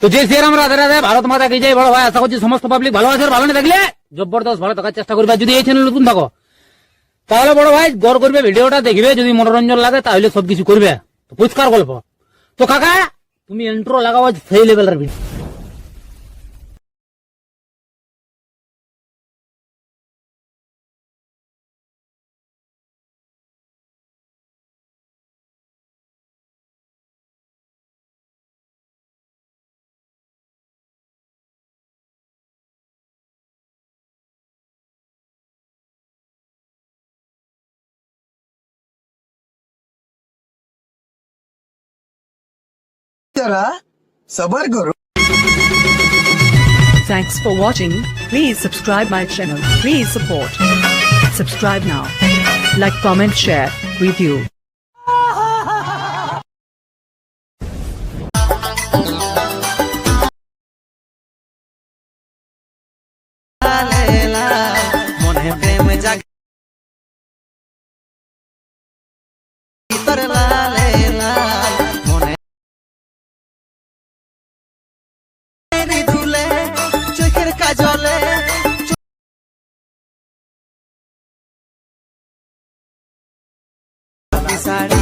তো যে শ্রীরাম রাধে রাধে, ভারত মাতা কি জয়। বড় ভাই আশা করছি সমস্ত পাবলিক ভালো আছে, ভালো না থাকলে জবরদস্ত ভালো থাকার চেষ্টা করবে। যদি এই চ্যানেল নতুন থাকো তাহলে বড় ভাই গড় করবে, ভিডিওটা দেখবে, যদি মনোরঞ্জন লাগে তাহলে সবকিছু করবে। তো পরিষ্কার গল্প। তো কাকা তুমি ইন্ট্রো লাগাও সেই লেভেলের ভিডিও। जरा सबर करो। Thanks for watching. Please subscribe my channel. Please support. Subscribe now. Like, comment, share, review. মনে প্রেম জাগে তোর লালে লাল মনে ধুলে চোখের কাজলে শাড়ি